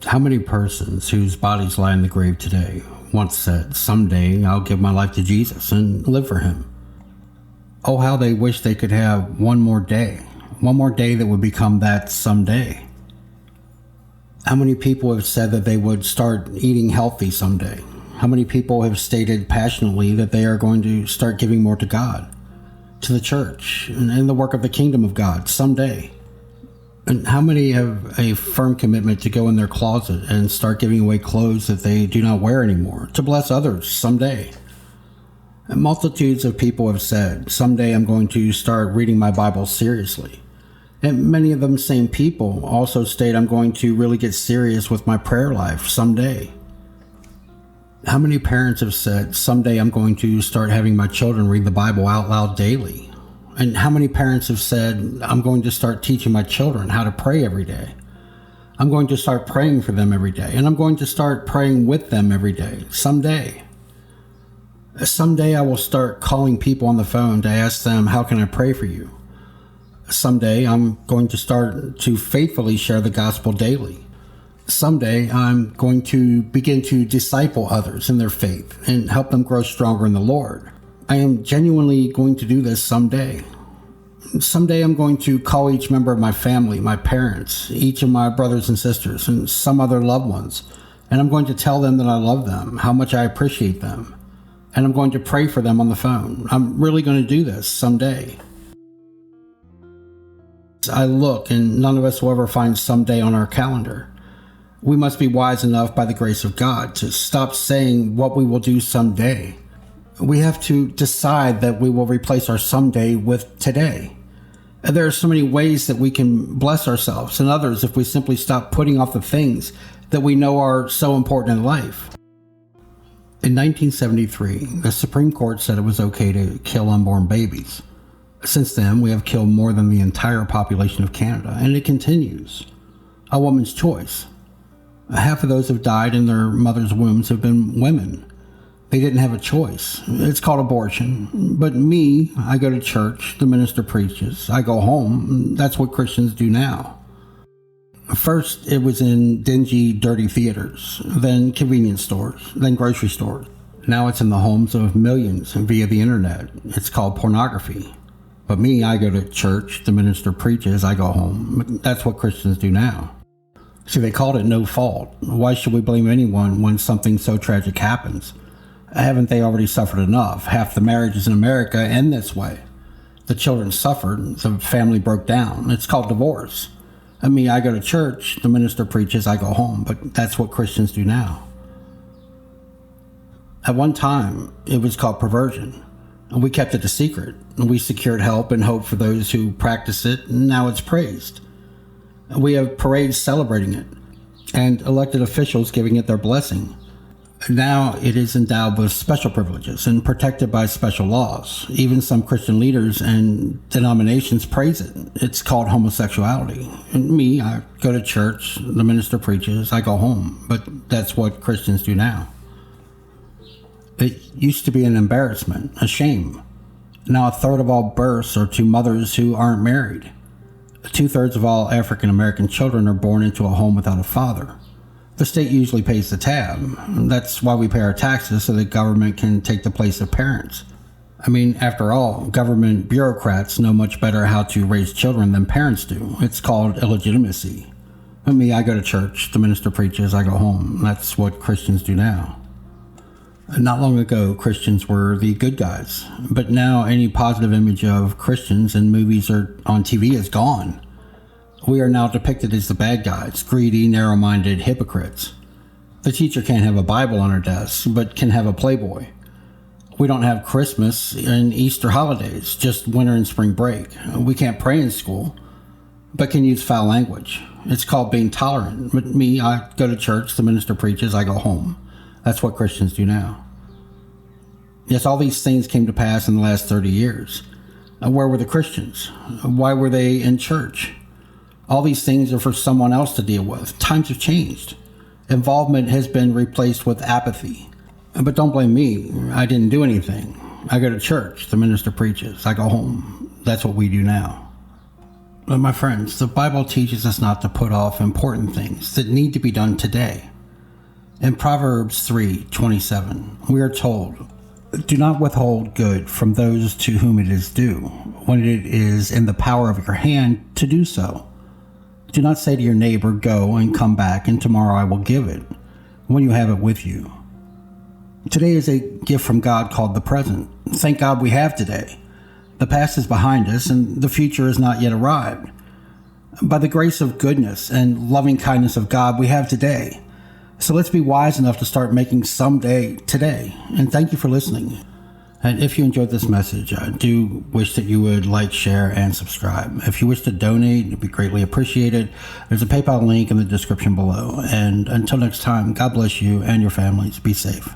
How many persons whose bodies lie in the grave today once said, "Someday I'll give my life to Jesus and live for him"? Oh, how they wish they could have one more day that would become that someday. How many people have said that they would start eating healthy someday? How many people have stated passionately that they are going to start giving more to God, to the church, and the work of the kingdom of God someday? And how many have a firm commitment to go in their closet and start giving away clothes that they do not wear anymore, to bless others someday? And multitudes of people have said, "Someday I'm going to start reading my Bible seriously." And many of them same people also state, "I'm going to really get serious with my prayer life someday." How many parents have said, "Someday I'm going to start having my children read the Bible out loud daily"? And how many parents have said, "I'm going to start teaching my children how to pray every day. I'm going to start praying for them every day, and I'm going to start praying with them every day, someday. Someday I will start calling people on the phone to ask them, how can I pray for you? Someday I'm going to start to faithfully share the gospel daily. Someday I'm going to begin to disciple others in their faith and help them grow stronger in the Lord. I am genuinely going to do this someday. Someday I'm going to call each member of my family, my parents, each of my brothers and sisters, and some other loved ones, and I'm going to tell them that I love them, how much I appreciate them, and I'm going to pray for them on the phone. I'm really going to do this someday. I look, and none of us will ever find someday on our calendar. We must be wise enough by the grace of God to stop saying what we will do someday. We have to decide that we will replace our someday with today. There are so many ways that we can bless ourselves and others if we simply stop putting off the things that we know are so important in life. In 1973, the Supreme Court said it was okay to kill unborn babies. Since then, we have killed more than the entire population of Canada, and it continues. A woman's choice. Half of those who have died in their mother's wombs have been women. They didn't have a choice. It's called abortion. But me, I go to church, the minister preaches, I go home. That's what Christians do now. First, it was in dingy, dirty theaters, then convenience stores, then grocery stores. Now it's in the homes of millions via the internet. It's called pornography. But me, I go to church, the minister preaches, I go home. That's what Christians do now. See, they called it no fault. Why should we blame anyone when something so tragic happens? Haven't they already suffered enough? Half the marriages in America end this way. The children suffered, the family broke down. It's called divorce. I go to church, the minister preaches, I go home, but that's what Christians do now. At one time, it was called perversion. We kept it a secret. We secured help and hope for those who practice it, and now it's praised. We have parades celebrating it, and elected officials giving it their blessing. Now it is endowed with special privileges and protected by special laws. Even some Christian leaders and denominations praise it. It's called homosexuality. And me, I go to church, the minister preaches, I go home. But that's what Christians do now. It used to be an embarrassment, a shame. Now a third of all births are to mothers who aren't married. 2/3 of all African American children are born into a home without a father. The state usually pays the tab. That's why we pay our taxes, so that government can take the place of parents. After all, government bureaucrats know much better how to raise children than parents do. It's called illegitimacy. I go to church, the minister preaches, I go home. That's what Christians do now. Not long ago, Christians were the good guys, but now any positive image of Christians in movies or on TV is gone. We are now depicted as the bad guys, greedy, narrow-minded hypocrites. The teacher can't have a Bible on her desk, but can have a Playboy. We don't have Christmas and Easter holidays, just winter and spring break. We can't pray in school, but can use foul language. It's called being tolerant. But me, I go to church, the minister preaches, I go home. That's what Christians do now. Yes, all these things came to pass in the last 30 years. Where were the Christians? Why were they in church? All these things are for someone else to deal with. Times have changed. Involvement has been replaced with apathy. But don't blame me. I didn't do anything. I go to church. The minister preaches. I go home. That's what we do now. But my friends, the Bible teaches us not to put off important things that need to be done today. In Proverbs 3:27, we are told, "Do not withhold good from those to whom it is due, when it is in the power of your hand to do so. Do not say to your neighbor, 'Go and come back, and tomorrow I will give it,' when you have it with you." Today is a gift from God called the present. Thank God we have today. The past is behind us, and the future has not yet arrived. By the grace of goodness and loving kindness of God, we have today. So let's be wise enough to start making some day today. And thank you for listening. And if you enjoyed this message, I do wish that you would like, share, and subscribe. If you wish to donate, it'd be greatly appreciated. There's a PayPal link in the description below. And until next time, God bless you and your families. Be safe.